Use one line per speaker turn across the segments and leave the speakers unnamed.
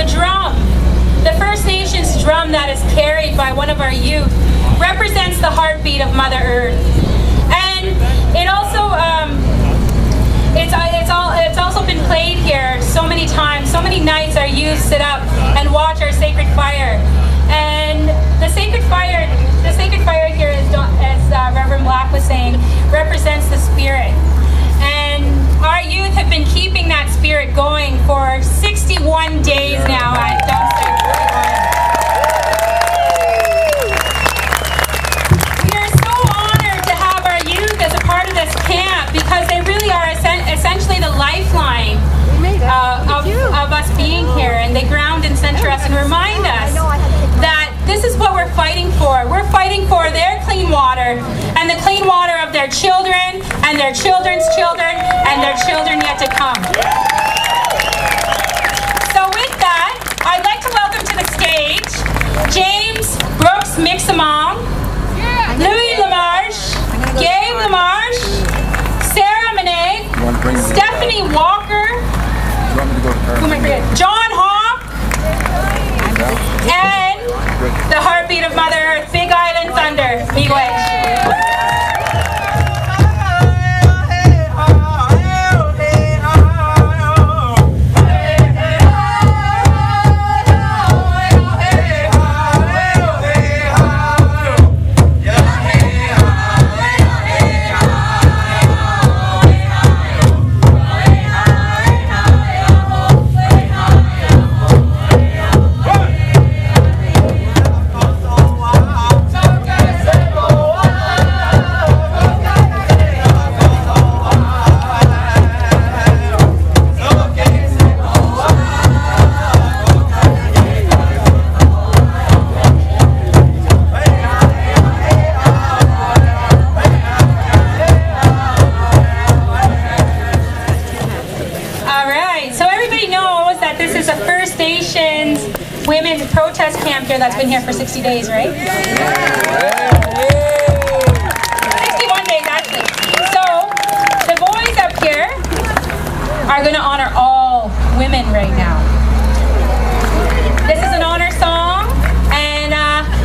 The drum, the First Nations drum that is carried by one of our youth, represents the heartbeat of Mother Earth. And it also, it's also been played here so many times. So many nights our youth sit up and watch our sacred fire. And the sacred fire here, as Reverend Black was saying, represents the spirit. And our youth have been keeping that spirit going for 61 days now at Dumpster 41. We are so honored to have our youth as a part of this camp because they really are essentially the lifeline of us being here, and they ground and center us and remind us that this is what we're fighting for. We're fighting for their clean water and the clean water of their children and their children's children and their children yet to come. So with that, I'd like to welcome to the stage James Brooks Mixamong, Louis Lamarche, Gabe Lamarche, Sarah Monet, Stephanie Walker, John Hawk, and the heartbeat of Mother Earth, Big Island Thunder, Miigwech. Women's protest camp here that's been here for 60 days, right? 61 days, actually. So, the boys up here are going to honor all women right now. This is an honor song, and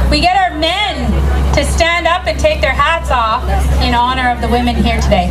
we get our men to stand up and take their hats off in honor of the women here today.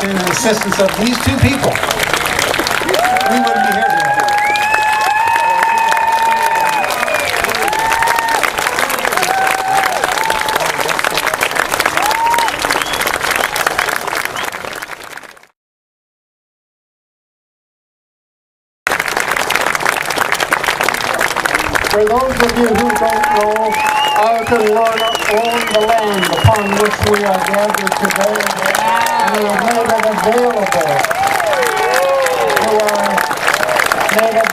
And assistance of these two people, we wouldn't be here today.
For those of you who don't know, our good Lord owned the land upon which we are gathered today. We have made it available to our native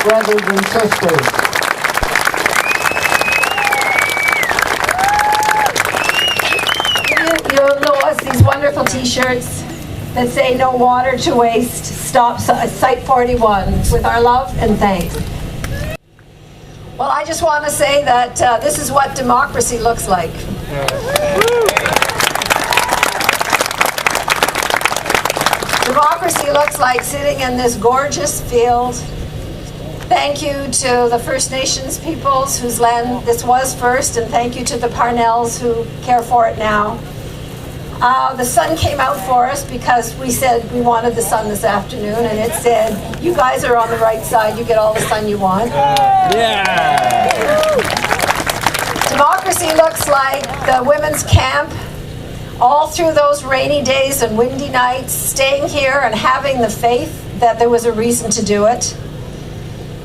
brothers and sisters.
You'll notice these wonderful t-shirts that say "No water to waste, stop Site 41" with our love and thanks. Well, I just want to say that this is what democracy looks like. Democracy looks like sitting in this gorgeous field. Thank you to the First Nations peoples whose land this was first, and thank you to the Parnells who care for it now. The sun came out for us because we said we wanted the sun this afternoon, and it said, you guys are on the right side, you get all the sun you want.
Yeah.
looks like the women's camp, all through those rainy days and windy nights, staying here and having the faith that there was a reason to do it.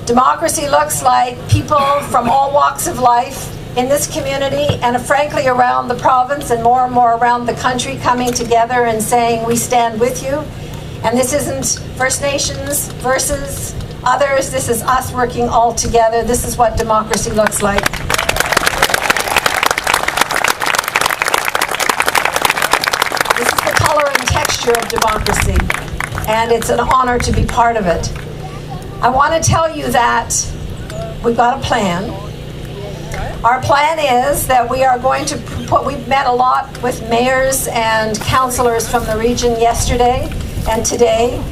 Democracy looks like people from all walks of life in this community and frankly around the province and more around the country coming together and saying, we stand with you. And this isn't First Nations versus others, this is us working all together. This is what democracy looks like. This is the color and texture of democracy, and it's an honor to be part of it. I want to tell you that we've got a plan. Our plan is that we are going to we've met a lot with mayors and councillors from the region yesterday and today,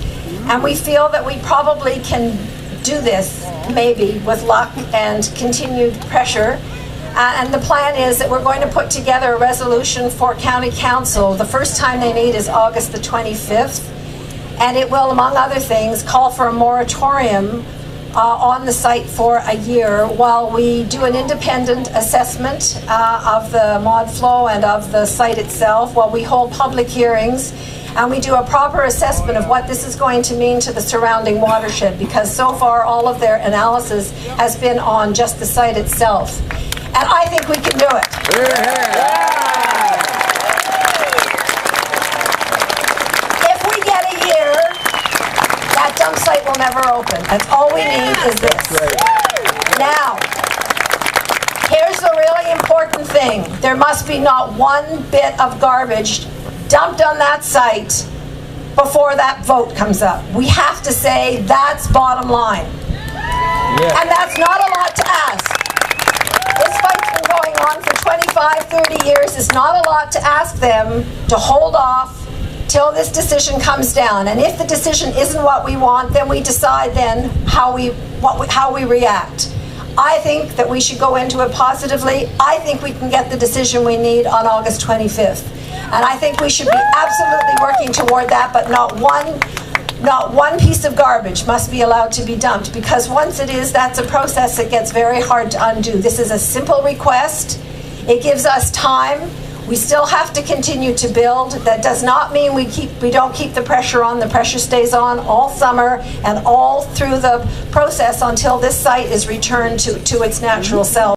and we feel that we probably can do this, maybe with luck and continued pressure. And the plan is that we're going to put together a resolution for County Council. The first time they meet is August the 25th, and it will, among other things, call for a moratorium on the site for a year while we do an independent assessment of the mod flow and of the site itself, while we hold public hearings and we do a proper assessment of what this is going to mean to the surrounding watershed, because so far all of their analysis has been on just the site itself. And I think we can do it. If we get a year, that dump site will never open. That's all we need is this. Now, here's the really important thing. There must be not one bit of garbage dumped on that site before that vote comes up. We have to say that's bottom line. And that's not a lot to ask. This fight's been going on for 25, 30 years. It's not a lot to ask them to hold off till this decision comes down. And if the decision isn't what we want, then we decide then how we react. I think that we should go into it positively. I think we can get the decision we need on August 25th. And I think we should be absolutely working toward that, but not one piece of garbage must be allowed to be dumped, because once it is, that's a process that gets very hard to undo. This is a simple request. It gives us time. We still have to continue to build. That does not mean we don't keep the pressure on. The pressure stays on all summer and all through the process until this site is returned to its natural self.